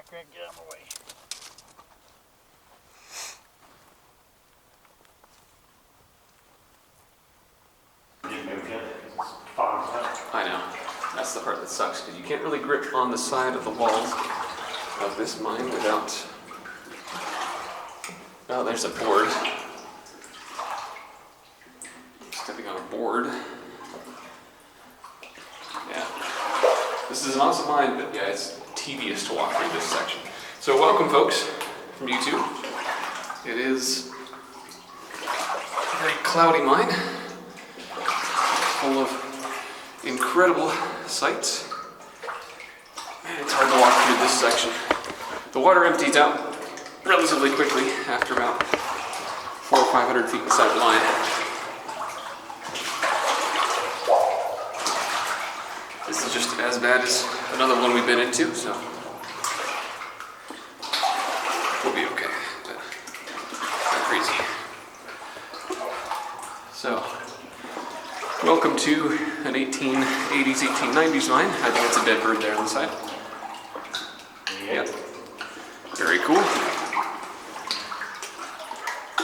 Greg, get out of my way. I know. That's the part that sucks, because you can't really grip on the side of the walls of this mine without... Oh, there's a board. Stepping on a board. Yeah. This is an awesome mine, but yeah, it's tedious to walk through this section. So welcome, folks, from YouTube. It is a very cloudy mine, full of incredible sights, and it's hard to walk through this section. The water empties out relatively quickly after about 400 or 500 feet inside the mine. This is just as bad as another one we've been into, so we'll be okay. But not crazy. So, welcome to an 1880s, 1890s mine. I think it's a dead bird there on the side. Yep. Very cool.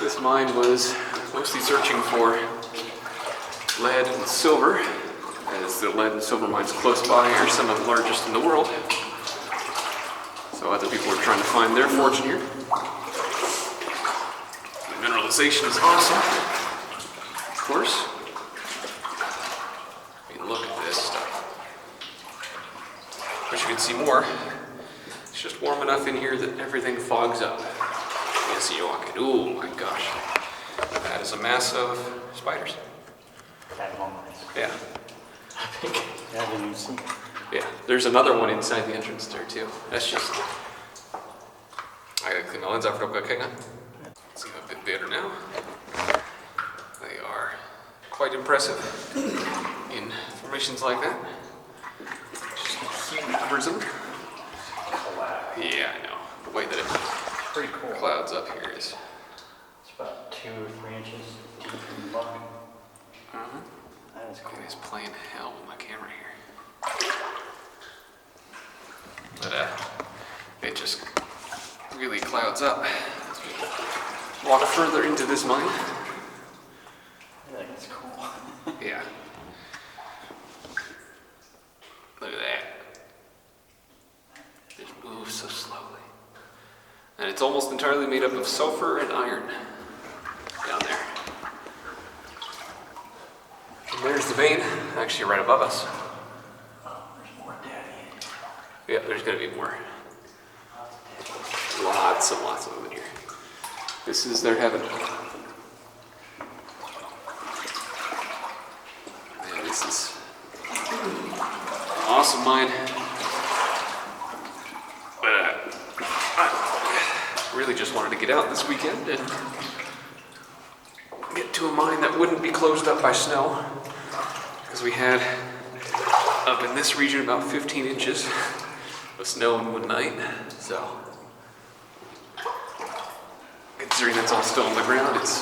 This mine was mostly searching for lead and silver, as the lead and silver mines close by are some of the largest in the world. So other people are trying to find their fortune here. The mineralization is awesome, of course. Look at this stuff. Wish you could see more. It's just warm enough in here that everything fogs up. You can see you walking. Oh my gosh. That is a mass of spiders. Yeah. I think I didn't even see it. Yeah. There's another one inside the entrance there too. That's just... I gotta clean my lens out real quick. Hang on. Let's see a bit better now. They are quite impressive in formations like that. Just a huge prism. Yeah, I know. The way that it Pretty cool. clouds up here is... It's about 2 or 3 inches deep in the muck. That is cool. It's playing hell with my camera here. But it just really clouds up as we walk further into this mine. I think it's cool. Yeah. Look at that. It moves so slowly. And it's almost entirely made up of sulfur and iron down there. And there's the vein, actually right above us. Oh, there's more daddy. Yeah, there's gonna be more. Lots and lots of them in here. This is their heaven. Man, this is awesome mine. But I really just wanted to get out this weekend and get to a mine that wouldn't be closed up by snow, because we had up in this region about 15 inches of snow in one night. So considering it's all still on the ground, it's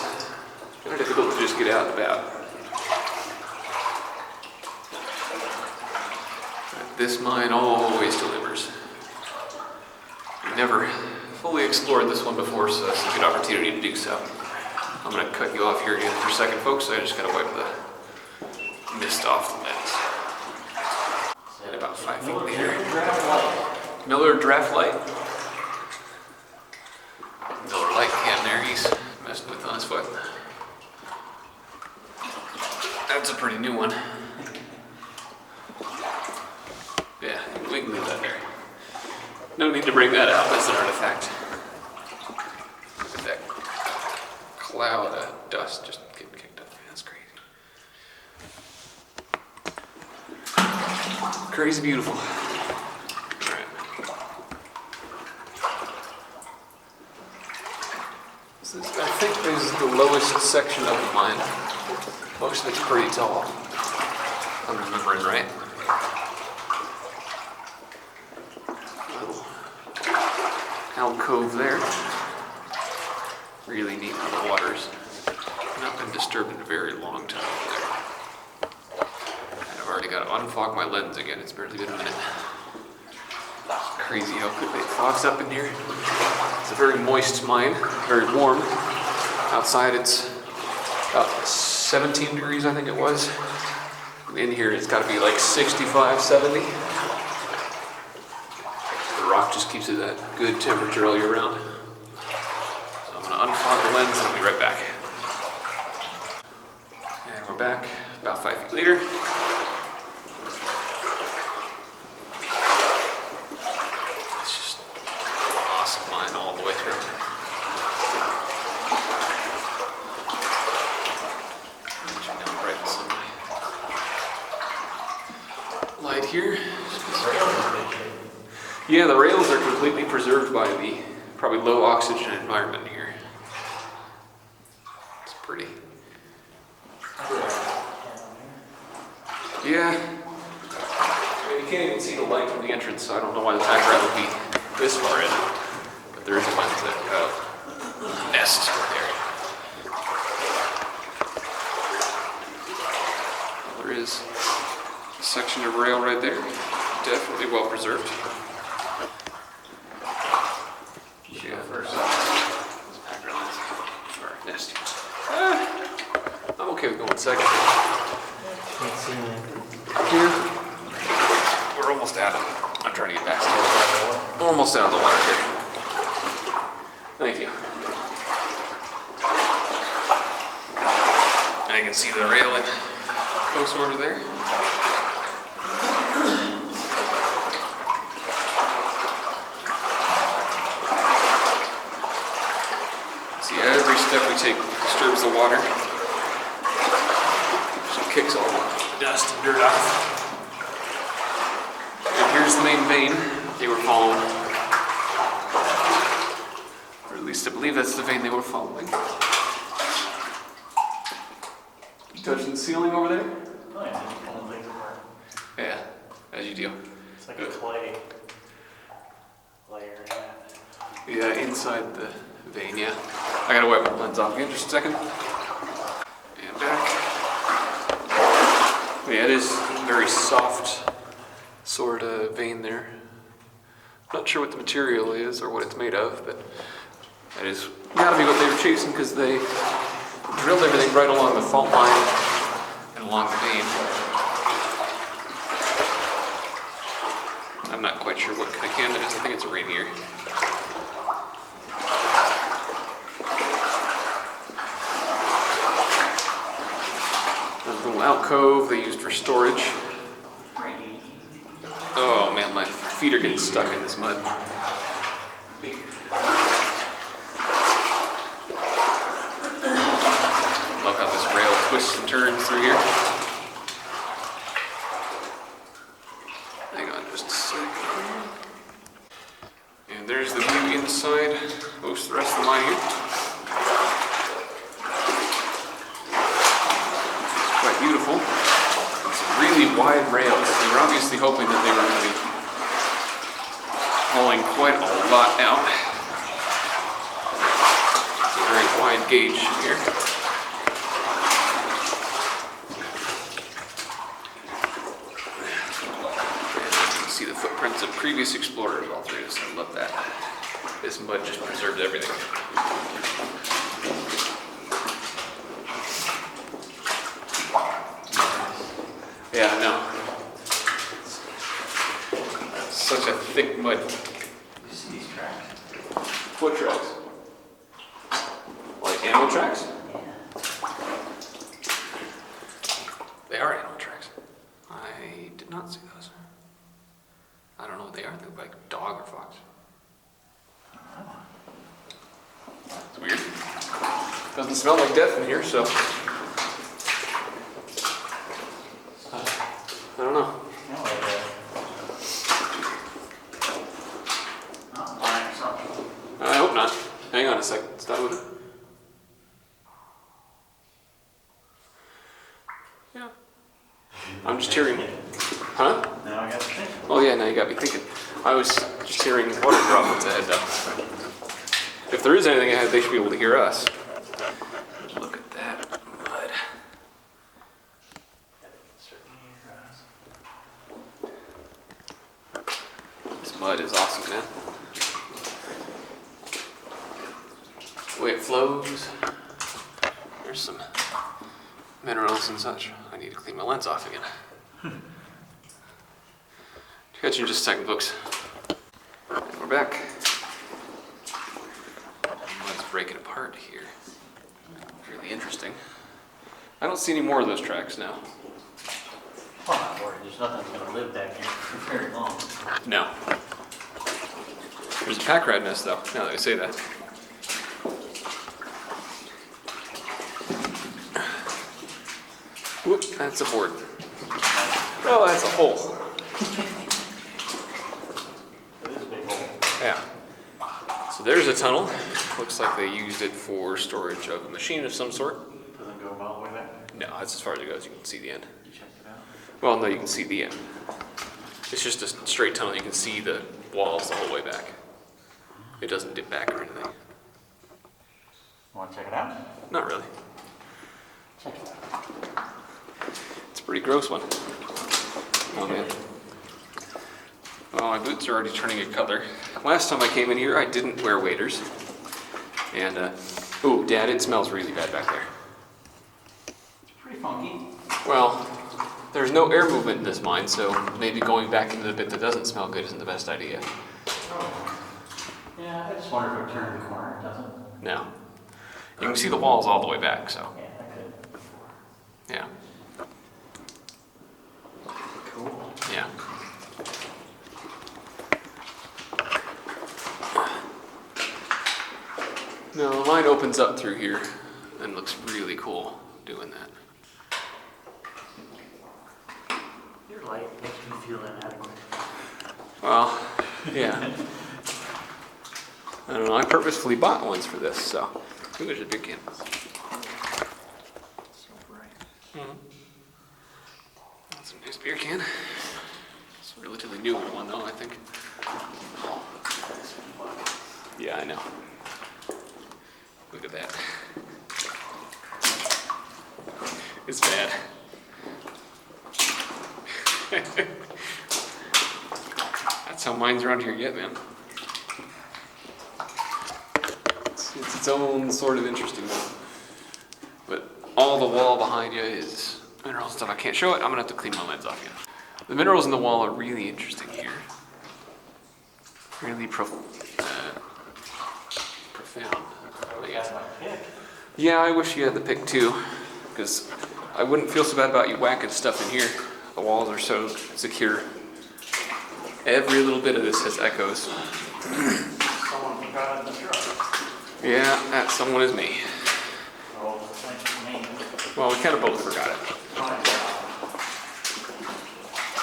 kind of difficult to just get out and about. This mine always delivers. We never fully explored this one before, so it's a good opportunity to do so. I'm going to cut you off here again for a second, folks. I just got to wipe the mist off the lens. And about 5 feet later. Miller Draft Light. Miller Light can there, he's messing with on his foot. That's a pretty new one. Yeah, we can leave that there. No need to bring that out as an artifact. Look at that cloud of dust just getting kicked up. That's crazy. Crazy beautiful. Alright. I think this is the lowest section of the mine. Most of it's pretty tall, if I'm remembering right. Little alcove there. Really neat how the water's not been disturbed in a very long time there. And I've already got to unfog my lens again. It's barely been a minute. crazy how quickly it fogs up in here. It's a very moist mine, very warm. Outside it's about 17 degrees, I think it was. In here it's got to be like 65, 70. The rock just keeps it at good temperature all year round. So I'm going to unfog the lens and I'll be right back. And we're back about 5 feet later. It's just an awesome mine all the way through. Light here. Yeah, the rails are completely preserved by the probably low oxygen environment here. It's pretty. Yeah. I mean, you can't even see the light from the entrance, so I don't know why the pack rat would be this far in. But there is a bunch that nest there. There is a section of rail right there. Definitely well preserved. Yeah, first. Pack rat lens. Or nest. I'm okay with going second. Here. We're almost out of it. I'm trying to get back to it. Almost out of the water here. Thank you. And I can see the railing close over there. See, every step we take disturbs the water. So it kicks all the dust and dirt off. And here's the main vein they were following. Or at least I believe that's the vein they were following. You touching the ceiling over there? Oh yeah, just pulling things apart. Yeah, as you do. It's like a clay layer. Yeah, inside the vein, yeah. I gotta wipe my lens off again, just a second. And back. Yeah, it is very soft sort of vein there. Not sure what the material is or what it's made of, but that is gotta be what they were chasing because they drilled everything right along the fault line and along the vein. I'm not quite sure what kind of can it is. I think it's a rainier. There's a little alcove they used for storage. Oh man, my feet are getting stuck in this mud. Look how this rail twists and turns through here. Hang on just a second. And there's the view inside most of the rest of the mine here. It's quite beautiful. It's really wide rails. They were obviously hoping that they were going to be hauling quite a lot out. It's a very wide gauge here. See the footprints of previous explorers all through this. I love that. This mud just preserved everything. Yeah, I know. Such a thick mud. You see these tracks? Foot tracks. Like animal tracks? Yeah. They are animal tracks. I did not see those. I don't know what they are. They look like dog or fox. It's weird. Doesn't smell like death in here, so. I don't know. No, like not mine or something. I hope not. Hang on a second. Stop moving. Yeah. I'm just hearing. Huh? Now I got to think. Oh yeah, now you got me thinking. I was just hearing water droplets ahead though. If there is anything ahead, they should be able to hear us. Look at that mud. This mud mud is awesome, man. The way it flows. There's some minerals and such. I need to clean my lens off again. Catch you in just a second, folks. And we're back. Let's break it apart here. Really interesting. I don't see any more of those tracks now. Oh, I'm not worried. There's nothing going to live back here for very long. No. There's a pack rat nest, though, now that I say that. Whoop, that's a board. Oh, that's a hole. It is a big hole. Yeah. So there's a tunnel. Looks like they used it for storage of a machine of some sort. Doesn't go all the way back. No, that's as far as it goes. You can see the end. You checked it out? Well, no, you can see the end. It's just a straight tunnel. You can see the walls the whole way back. It doesn't dip back or anything. Want to check it out? Not really. Check it out. It's a pretty gross one. Oh, man. Well, my boots are already turning a color. Last time I came in here, I didn't wear waders. And, ooh, Dad, it smells really bad back there. It's pretty funky. Well, there's no air movement in this mine, so maybe going back into the bit that doesn't smell good isn't the best idea. Oh. Yeah, I just wonder if it turned the corner. It doesn't. No. You can see the walls all the way back, so, Yeah, I could. yeah. Cool. Yeah. No, the line opens up through here and looks really cool doing that. Your light makes me feel inadequate. Well, yeah. I don't know, I purposefully bought ones for this, so. Ooh, there's a big canvas. So bright. Mm-hmm. That's a nice beer can. It's a relatively new one though, I think. Yeah, I know. Look at that. It's bad. That's how mines around here get, man. It's its own sort of interesting one. But all the wall behind you is mineral stuff. I can't show it. I'm gonna have to clean my lens off again. The minerals in the wall are really interesting here. Really profound. That's my pick. Yeah, I wish you had the pick too, because I wouldn't feel so bad about you whacking stuff in here. The walls are so secure. Every little bit of this has echoes. Someone forgot in the truck. Yeah, that someone is me. Oh, thanks to me. Well, we kind of both forgot it. Fine.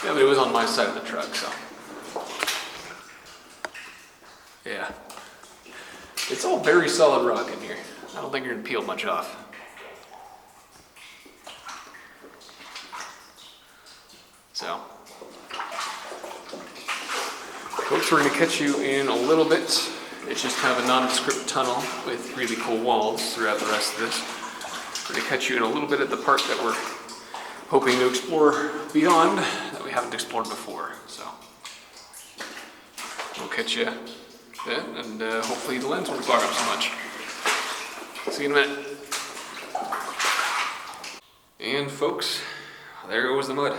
Yeah, but it was on my side of the truck, so. Yeah. It's all very solid rock in here. I don't think you're gonna peel much off. So. Folks, we're gonna catch you in a little bit. It's just kind of a nondescript tunnel with really cool walls throughout the rest of this. We're gonna catch you in a little bit at the part that we're hoping to explore beyond that we haven't explored before. So we'll catch you then, and hopefully the lens won't clog up so much. See you in a minute. And folks, there goes the mud.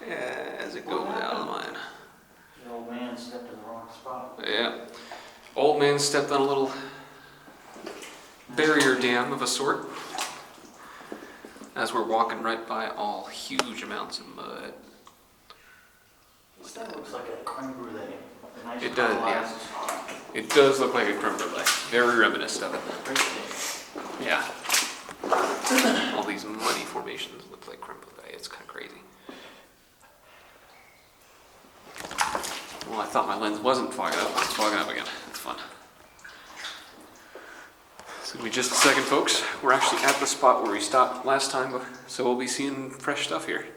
As it goes out of the mine. The old man stepped in the wrong spot. Yeah. Old man stepped on a little barrier dam of a sort. As we're walking right by all huge amounts of mud. That looks like a creme brulee. A nice It does, caramelized- It does look like a creme brulee. Very reminiscent of it. Great taste. Yeah. All these muddy formations look like creme brulee. It's kind of crazy. Well, I thought my lens wasn't fogging up. It's fogging up again. It's fun. It's gonna be just a second, folks. We're actually at the spot where we stopped last time, so we'll be seeing fresh stuff here.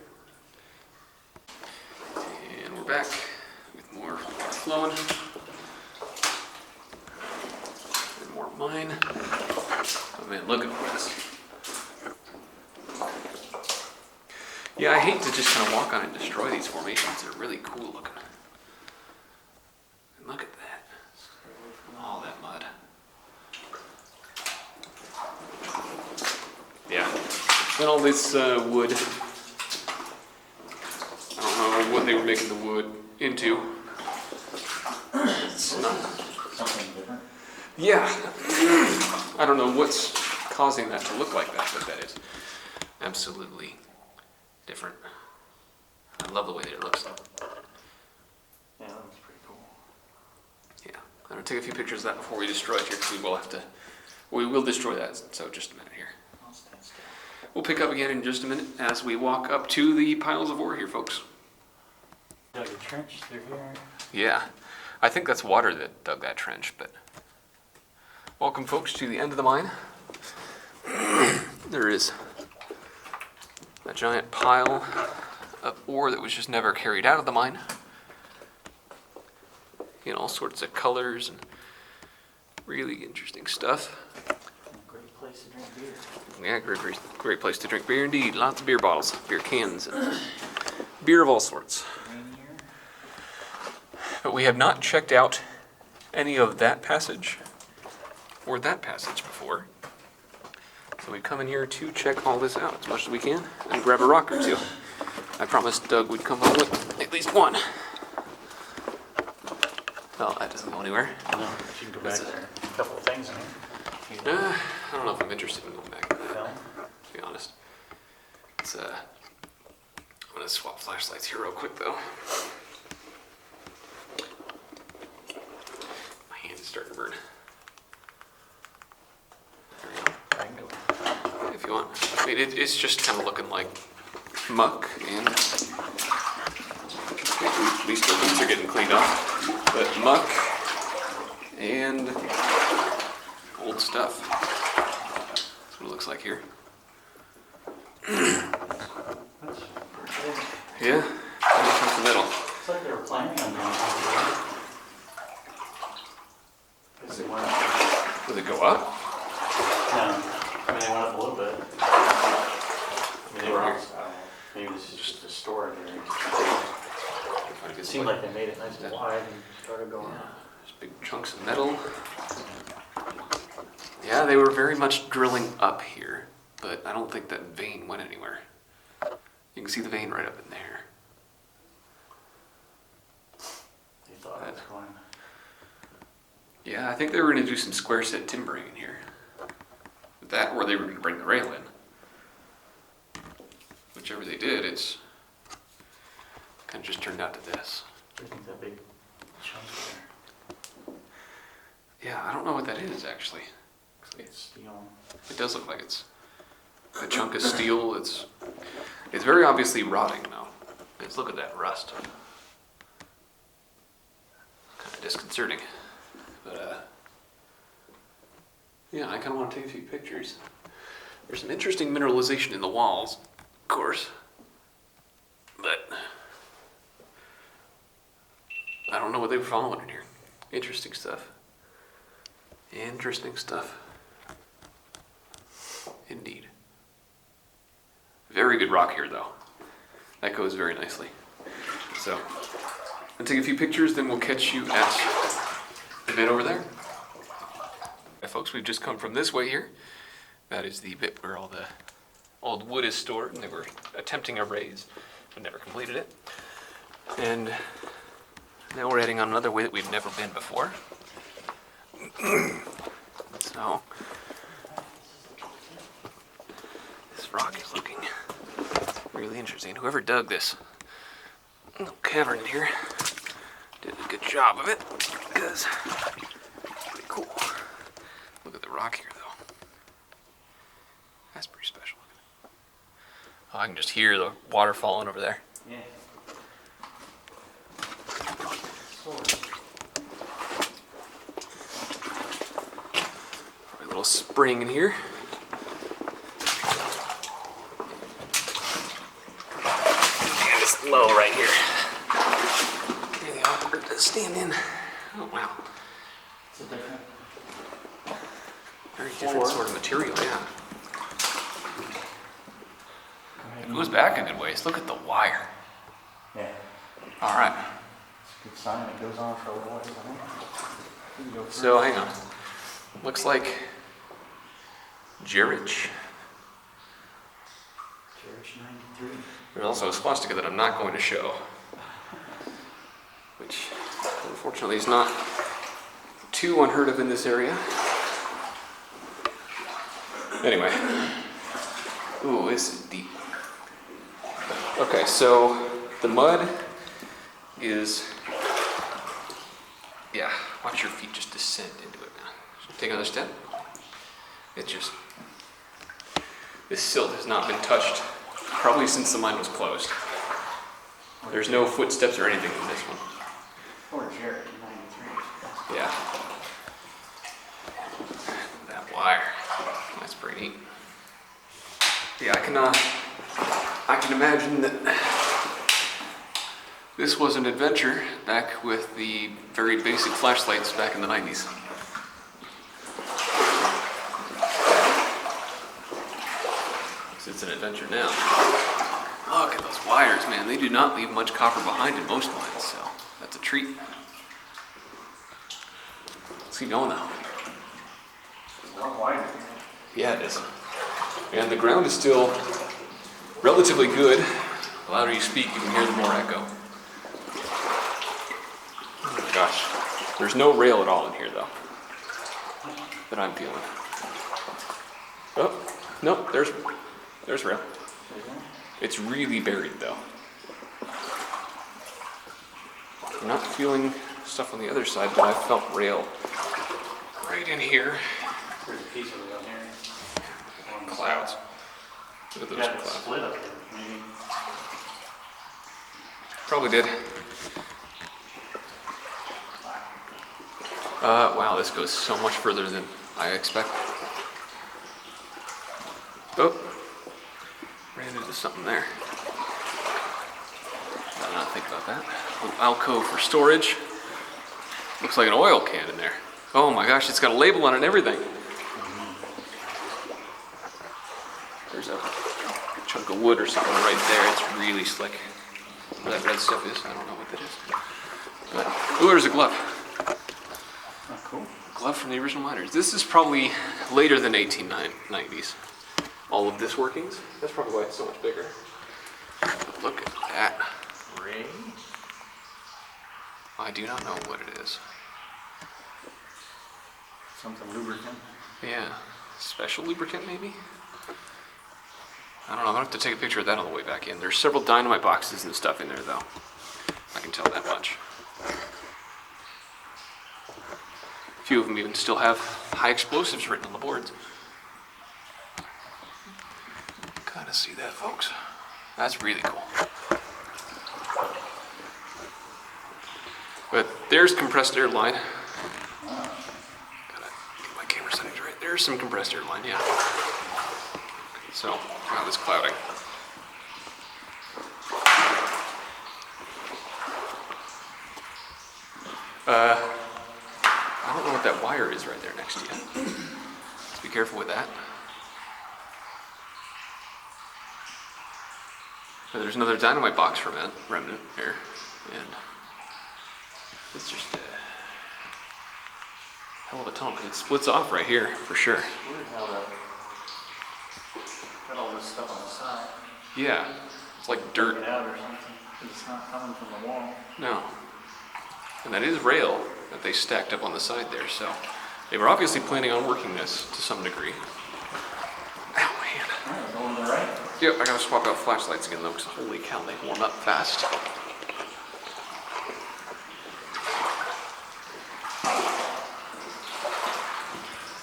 And we're back with more water flowing. And more mine. Oh man, look at this. Yeah, I hate to just kind of walk on and destroy these formations. They're really cool looking. And all this wood, I don't know what they were making the wood into. It's not... Something different? Yeah. I don't know what's causing that to look like that, but that is absolutely different. I love the way that it looks. Yeah, that looks pretty cool. Yeah. I'm going to take a few pictures of that before we destroy it here, because we will destroy that, so just a minute here. I'll stand still. We'll pick up again in just a minute as we walk up to the piles of ore here, folks. Dug a trench through here. Yeah, I think that's water that dug that trench, but... Welcome, folks, to the end of the mine. There is a giant pile of ore that was just never carried out of the mine. In all sorts of colors and really interesting stuff. Great place to drink beer. Yeah, great place to drink beer indeed. Lots of beer bottles, beer cans, and beer of all sorts. Rainier. But we have not checked out any of that passage or that passage before. So we come in here to check all this out as much as we can and grab a rock or two. I promised Doug we'd come home with at least one. Well, that doesn't go anywhere. No, but you can go back there. A couple of things in here. I don't know if I'm interested in going back to that, Film. to be honest. It's, I'm gonna swap flashlights here real quick though. My hand is starting to burn. There we go. I can go. If you want. I mean, it's just kind of looking like muck, and at least the roots are getting cleaned up. But muck and old stuff. That's what it looks like here. That's pretty good. Yeah, coming from the middle. It's like they were planning on doing something. Because they went up. Does it go up? No, I mean, they went up a little bit. I mean, they were on, I don't know, maybe this is just a storage area. It seemed like they made it nice and wide and started going up. There's big chunks of metal. Yeah, they were very much drilling up here, but I don't think that vein went anywhere. You can see the vein right up in there. They thought it was going. Yeah, I think they were going to do some square set timbering in here. That, or they were going to bring the rail in. Whichever they did, it's kind of just turned out to this. I think that big chunk there. Yeah, I don't know what that is actually. It's steel. It does look like it's a chunk of steel. It's very obviously rotting though. Let's look at that rust. Kind of disconcerting. But yeah, I kind of want to take a few pictures. There's some interesting mineralization in the walls, of course. But I don't know what they were following in here. Interesting stuff. Interesting stuff. Indeed. Very good rock here, though. That goes very nicely. So, I'll take a few pictures, then we'll catch you at the bit over there. Yeah, folks, we've just come from this way here. That is the bit where all the old wood is stored, and they were attempting a raise, but never completed it. And now we're heading on another way that we've never been before. So, this rock is looking really interesting. Whoever dug this little cavern in here did a good job of it, because it's pretty cool. Look at the rock here, though. That's pretty special. Oh, I can just hear the water falling over there. Yeah. Sort of. A little spring in here. And it's low right here. Really awkward to stand in. Oh wow. It's a different. Very different sort of material, yeah. It goes back a good ways. Look at the wire. Yeah. All right. It's a good sign. It goes on for a little while, isn't it? You can go So further. hang on. Looks like Jerich There's also a swastika that I'm not going to show, which unfortunately is not too unheard of in this area. Anyway, ooh, this is deep. Okay, so the mud is, yeah, watch your feet just descend into it now. Take another step. It's just, this silt has not been touched probably since the mine was closed. There's no footsteps or anything in this one. Or Jared, 93. Yeah. That wire. That's pretty neat. Yeah, I can imagine that this was an adventure back with the very basic flashlights back in the 90s. It's an adventure now. Look at those wires, man. They do not leave much copper behind in most mines, so that's a treat. Let's keep going now. It's a lot wider. Yeah, it is. And the ground is still relatively good. The louder you speak, you can hear the more echo. Oh my gosh. There's no rail at all in here, though, that I'm feeling. Oh, no, there's rail. It's really buried, though. I'm not feeling stuff on the other side, but I felt rail right in here. There's a piece of it down here. Clouds. Look at those Got it clouds. split up there, maybe. Probably did. Wow, this goes so much further than I expected. Oh, ran into something there. Did not think about that. A little alcove for storage. Looks like an oil can in there. Oh my gosh, it's got a label on it and everything. There's a chunk of wood or something right there. It's really slick. Where that red stuff is, I don't know what that is. But, ooh, there's a glove. Oh, cool. Glove from the original miners. This is probably later than 1890s. All of this workings. That's probably why it's so much bigger. But look at that. Ray? I do not know what it is. Something lubricant. Yeah. Special lubricant, maybe? I don't know. I'm going to have to take a picture of that on the way back in. There's several dynamite boxes and stuff in there, though. I can tell that much. A few of them even still have high explosives written on the boards. Kind of see that, folks. That's really cool. But there's compressed air line. Gotta get my camera settings right. There's some compressed air line, yeah. So, wow, this clouding. I don't know what that wire is right there next to you. Let's be careful with that. But there's another dynamite box remnant here, and it's just a hell of a tunnel. It splits off right here, for sure. Weird how that got all this stuff on the side. Yeah, it's like dirt. Take it out or something. It's not coming from the wall. No. And that is rail that they stacked up on the side there, so they were obviously planning on working this to some degree. Ow, man. Alright, going to the right. Yep, I gotta swap out flashlights again though, because holy cow, they warm up fast.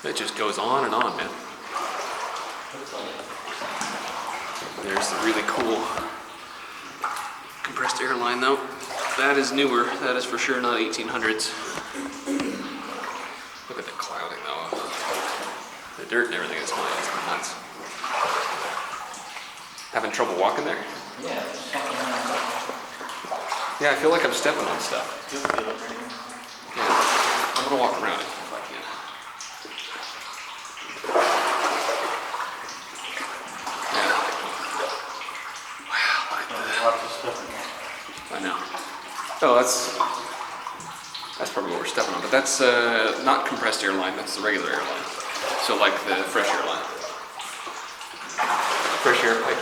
It just goes on and on, man. There's the really cool compressed air line though. That is newer, that is for sure not 1800s. Look at the clouding though. The dirt and everything is fine, it's nuts. Having trouble walking there? Yeah, there's something around. Yeah, I feel like I'm stepping on stuff. You'll feel it right here. Yeah, I'm gonna walk around it if I can. Yeah. Wow, look at that. Lots of stuff in here. I know. Oh, that's probably what we're stepping on, but that's not compressed air line, that's the regular air line. So like the fresh air line. Fresh air pipe.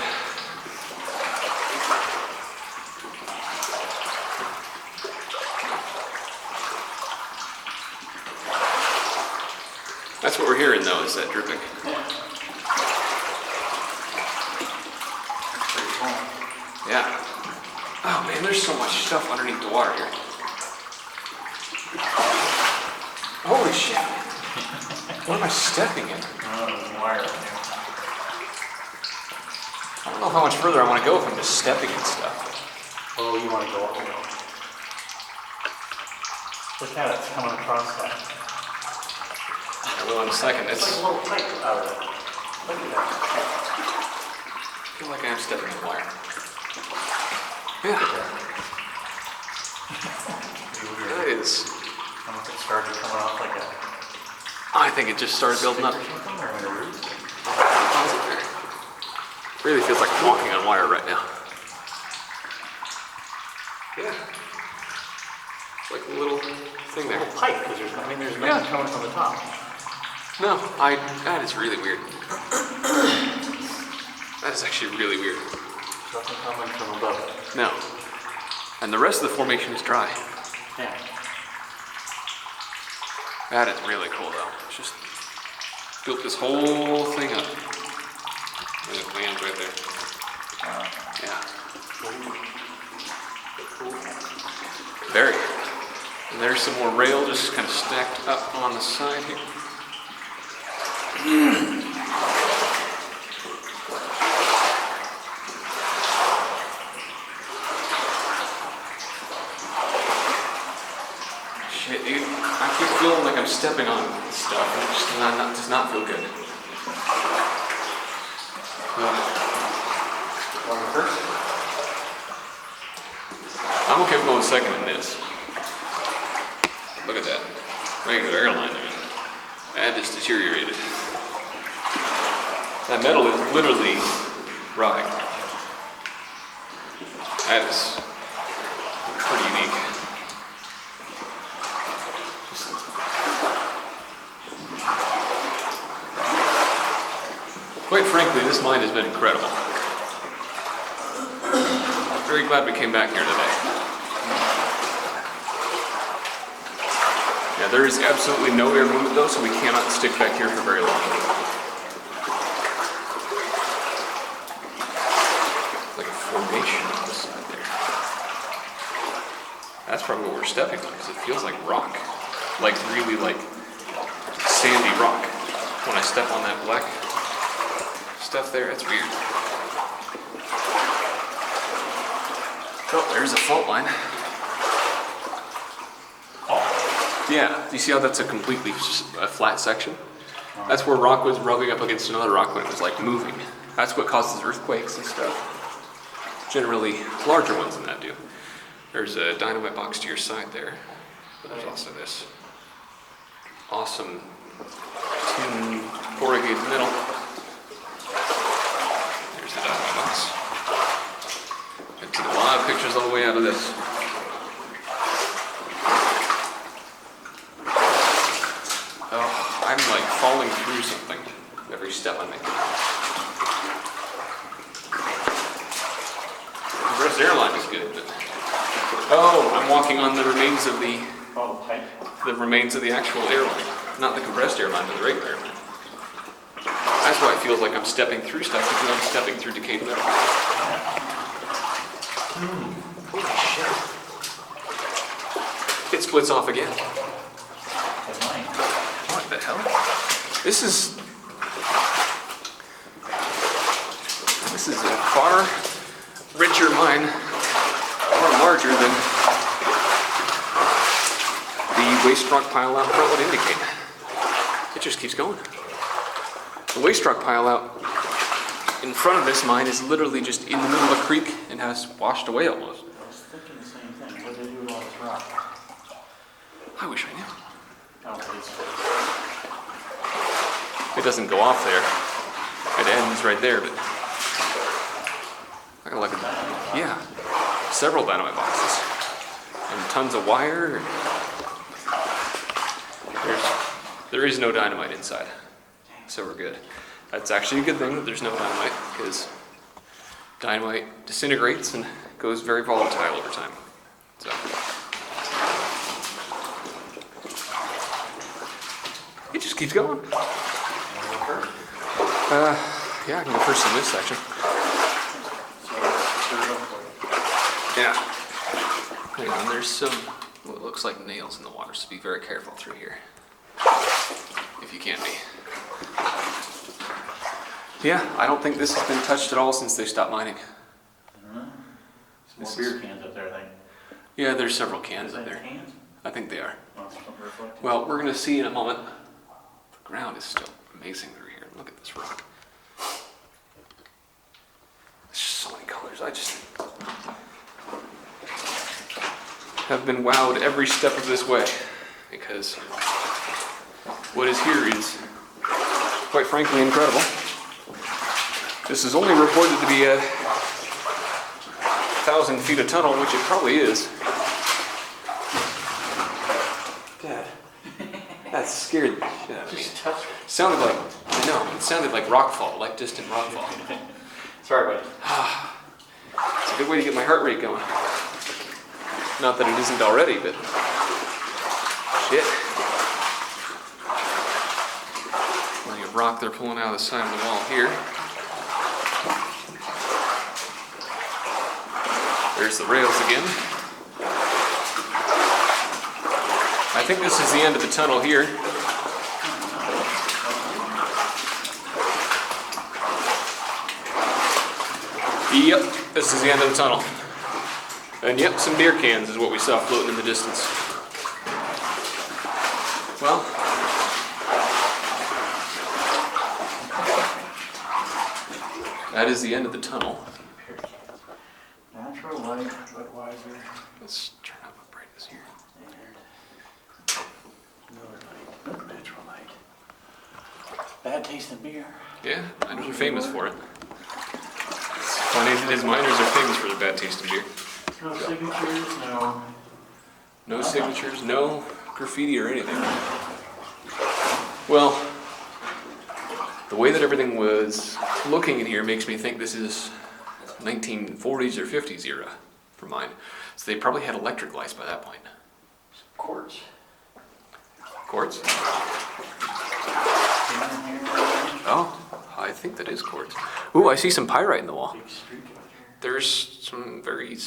That's what we're hearing though, is that dripping. Yeah. That's pretty cool. Yeah. Oh man, there's so much stuff underneath the water here. Holy shit. What am I stepping in? Oh, there's wire in there. I don't know how much further I want to go if I'm just stepping in stuff. Oh, you want to go up there. Look at it, it's coming across that. I will in a second. It's It's, like a little pipe out of it. Look at that. I feel like I am stepping in wire. Yeah. That is. I don't know if it started coming off like a I think it just started building up. stick or something, or in the roots. Deposit there. Really feels like I'm walking on wire right now. Yeah. It's like a little thing A there. little pipe, because there's nothing Yeah. coming from the top. No, that is really weird. That is actually really weird. Nothing coming from above. No. And the rest of the formation is dry. Yeah. That is really cool though. It's just built this whole thing up. And it lands right there. Yeah. Very. And there's some more rail just kind of stacked up on the side here. Shit, dude. I keep feeling like I'm stepping on stuff and it just does not feel good. Going first? I'm okay with going second in this. Look at that. Regular airline there. That just deteriorated. That metal is literally rotting. That is pretty unique. Quite frankly, this mine has been incredible. Very glad we came back here today. Yeah, there is absolutely no air movement though, so we cannot stick back here for very long. Like a formation on the side there. That's probably what we're stepping on, because it feels like rock. Like really like sandy rock. When I step on that black stuff there, it's weird. Oh, there's a fault line. Yeah, do you see how that's a completely flat section? That's where rock was rubbing up against another rock when it was like moving. That's what causes earthquakes and stuff. Generally, larger ones than that do. There's a dynamite box to your side there. But there's also this awesome tin corrugated metal. There's the dynamite box. I took a lot of pictures all the way out of this. Oh, I'm like falling through something every step I make. The rest airline is good, but oh, I'm walking on the remains of the actual airline, not the compressed airline, but the regular airline. That's why it feels like I'm stepping through stuff, because I'm stepping through decayed metal. Holy shit! It splits off again. What the hell? This is a far richer mine, far larger than the waste rock pile out front would indicate. It just keeps going. The waste rock pile out in front of this mine is literally just in the middle of a creek and has washed away almost. I was thinking the same thing. What did they do with all this rock? I wish I knew. Oh, it's It doesn't go off there. It ends right there, but I gotta look at that. Yeah, several dynamite boxes and tons of wire. There is no dynamite inside, so we're good. That's actually a good thing that there's no dynamite, because dynamite disintegrates and goes very volatile over time. So. It just just keeps going. Wanna go first? Yeah, I can go first in this section. So let's stir it up for you. Yeah. Hang on, there's some, what looks like nails in the water, so be very careful through here. If you can be. Yeah, I don't think this has been touched at all since they stopped mining. Some This more is- beer cans up there, I think. Yeah, there's several cans Is up that there. cans? I think they are. Oh, it's something reflective. Well, we're gonna see in a moment. The ground is still amazing through here. Look at this rock. There's just so many colors. I just have been wowed every step of this way because what is here is quite frankly incredible. This is only reported to be a 1,000 feet of tunnel, which it probably is. Dad, that scared the shit out of me. Just touch it. Sounded like, I know, it sounded like rockfall, like distant rockfall. Sorry, buddy. It's a good way to get my heart rate going. Not that it isn't already, but shit. Plenty of rock they're pulling out of the side of the wall here. There's the rails again. I think this is the end of the tunnel here. Yep, this is the end of the tunnel. And yep, some beer cans is what we saw floating in the distance. Well, that is the end of the tunnel. Natural light, Budweiser, Let's turn up the brightness here. and Miller Lite, natural light. Bad tasting beer. Yeah, miners are famous for it. It's funny as it is, miners are famous for their bad tasting beer. No signatures, no. No signatures, no graffiti or anything. Well, the way that everything was looking in here makes me think this is 1940s or 50s era for mine. So they probably had electric lights by that point. Quartz. Quartz? Oh, I think that is quartz. Ooh, I see some pyrite in the wall. Big streak out There's some very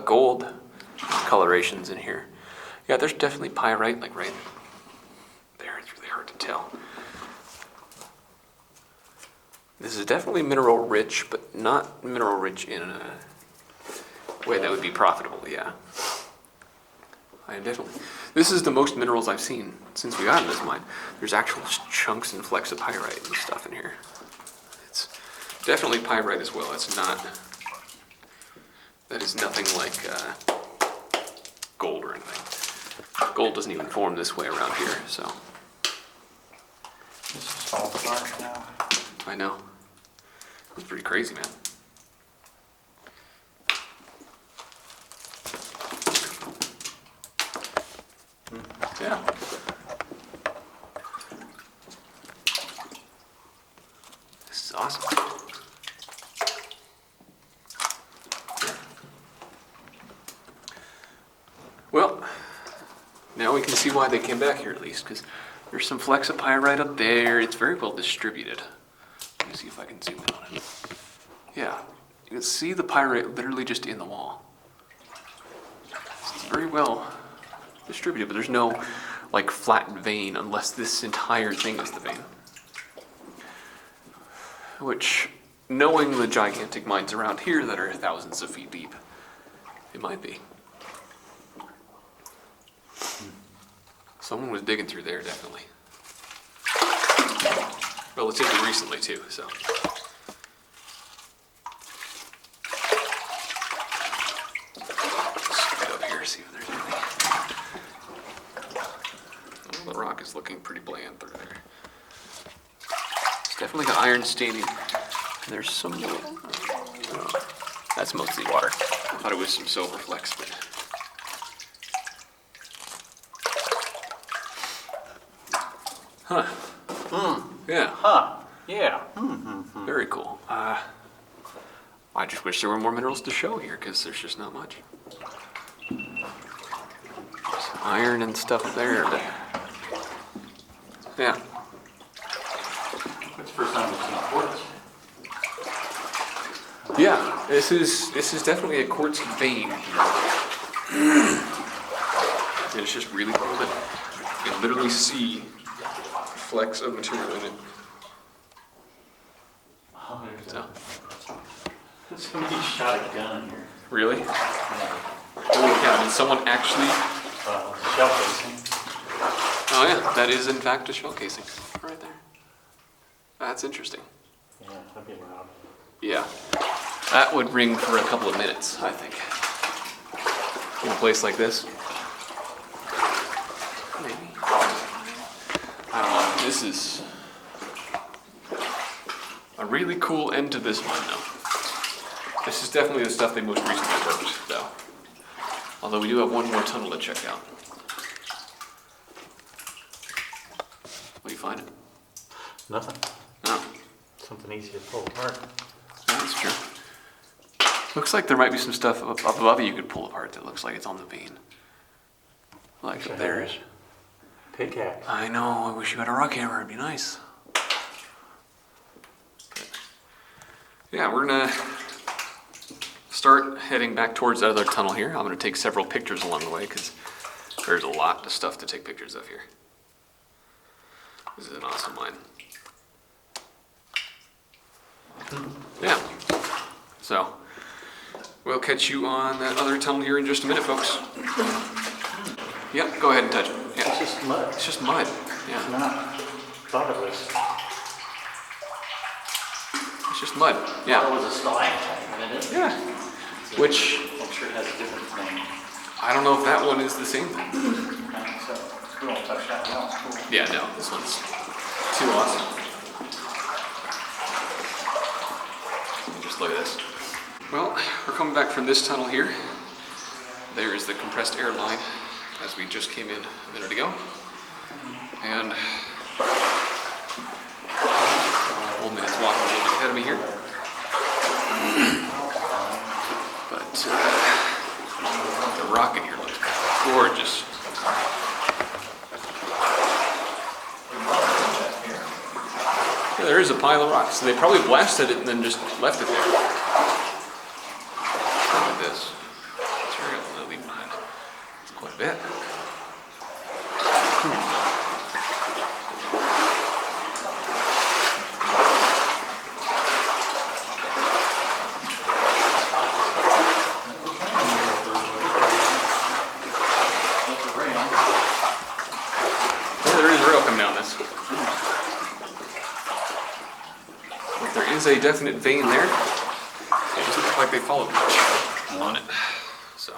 gold colorations in here. Yeah, there's definitely pyrite, like right there. It's really hard to tell. This is definitely mineral rich, but not mineral rich in a way that would be profitable, yeah. I am definitely, this is the most minerals I've seen since we got in this mine. There's actual chunks and flecks of pyrite and stuff in here. It's definitely pyrite as well. It's not, that is nothing like gold or anything. Gold doesn't even form this way around here, so. This is all dark now. I know. It's pretty crazy, man. Yeah. This is awesome. Well, now we can see why they came back here at least, because there's some flecks of pyrite up there. It's very well distributed. Let me see if I can zoom in on it. Yeah, you can see the pyrite literally just in the wall. It's very well distributed, but there's no like flat vein unless this entire thing is the vein. Which, knowing the gigantic mines around here that are thousands of feet deep, it might be. Someone was digging through there, definitely. Relatively recently, too, so. Let's get up here, see if there's anything. Well, the rock is looking pretty bland through there. It's definitely got iron staining. And there's some, that's mostly water. I thought it was some silver flecks, but. Huh. Yeah. Huh. Yeah. Very cool. I just wish there were more minerals to show here, because there's just not much. Some iron and stuff there, but Yeah. It's the first time we've seen quartz. Yeah, this is definitely a quartz vein. And it's just really cool that you can literally see flecks of material in it. Oh, there's So, somebody shot a gun here. really? Yeah. Holy cow, did someone actually... Shell casing. Oh yeah, that is in fact a shell casing. Right there. That's interesting. Yeah, that'd be loud. Yeah. That would ring for a couple of minutes, I think. In a place like this. Maybe. I don't know. This is a really cool end to this one, though. This is definitely the stuff they most recently worked, though. Although we do have one more tunnel to check out. What do you find? Nothing. Oh, Something easy to pull apart. that's true. Looks like there might be some stuff up above you could pull apart that looks like it's on the vein. Like up there is. Pickaxe. I know, I wish you had a rock hammer, it'd be nice. But, yeah, we're gonna start heading back towards that other tunnel here. I'm gonna take several pictures along the way because there's a lot of stuff to take pictures of here. This is an awesome mine. Yeah. So, we'll catch you on that other tunnel here in just a minute, folks. Yep, go ahead and touch it. Yeah. It's just mud. It's just mud. It's Yeah. not. Thought it was. It's just mud. Thought it Yeah. was a stalactite, but it isn't. Yeah. Which, I'm sure it has a different name. I don't know if that one is the same thing. So, we won't touch that one. It's cool. Yeah, no, this one's too awesome. Just look at this. Well, we're coming back from this tunnel here. There is the compressed air line as we just came in a minute ago. And old man's walking a little bit ahead of me here. But the rock in here looks gorgeous. Yeah, there is a pile of rocks. So they probably blasted it and then just left it there. Look at this. Material they'll leave behind. It's quite a bit. Yeah, there is a rail coming down this. But there is a definite vein there. It doesn't look like they followed much on it. So,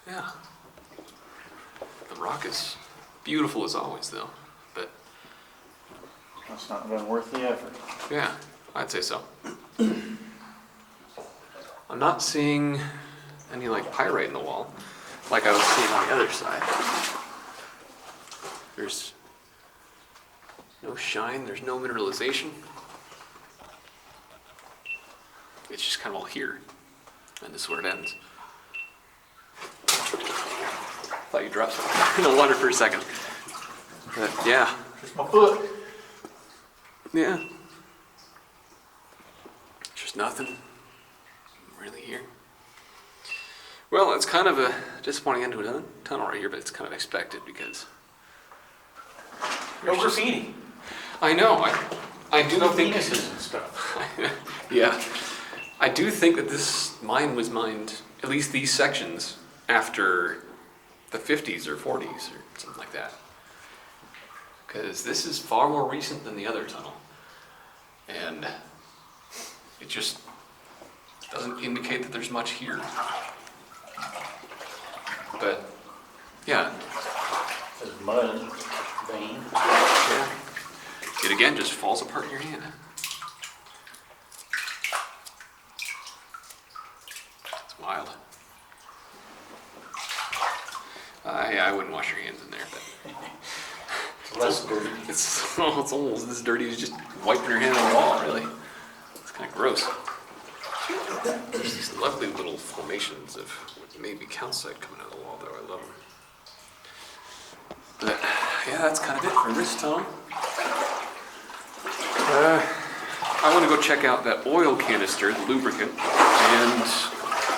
yeah. The rock is beautiful as always, though. But That's not been worth the effort. yeah, I'd say so. I'm not seeing any like pyrite in the wall, like I was seeing on the other side. There's no shine, there's no mineralization. It's just kind of all here, and this is where it ends. Thought you dropped something in the water for a second. But yeah, Just my foot. yeah. Just nothing really here. Well, it's kind of a disappointing end to a tunnel right here, but it's kind of expected because No graffiti. I know. I do No think penises and stuff. yeah, I do think that this mine was mined, at least these sections, after the 50s or 40s or something like that. Because this is far more recent than the other tunnel, and it just doesn't indicate that there's much here. But yeah, There's mud, vein. yeah. It again just falls apart in your hand. It's wild. I wouldn't wash your hands in there, but Less dirty. it's almost as dirty as just wiping your hand on the wall, really. It's kind of gross. There's these lovely little formations of what may be calcite coming out of the wall, though. I love them. But yeah, that's kind of it for this time. I want to go check out that oil canister, the lubricant, and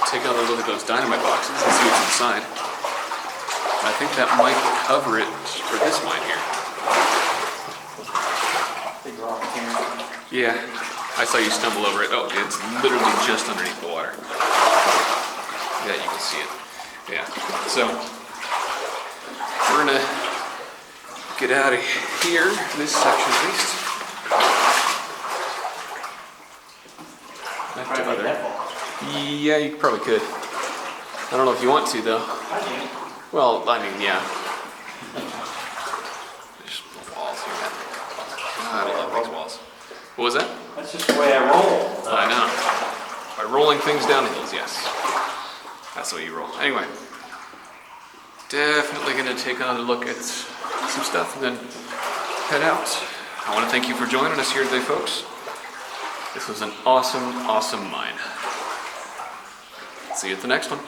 take another look at those dynamite boxes and see what's inside. I think that might cover it for this mine here. Big rock here. Yeah, I saw you stumble over it. Oh, it's literally just underneath the water. Yeah, you can see it. Yeah, so we're gonna get out of here, this section at least. Back to other. Yeah, you probably could. I don't know if you want to though. I do. Well, I mean, yeah. There's walls here, man. God, I love these walls. What was that? That's just the way I roll. I know. By rolling things down the hills, yes. That's the way you roll. Anyway, definitely going to take another look at some stuff and then head out. I want to thank you for joining us here today, folks. This was an awesome, awesome mine. See you at the next one.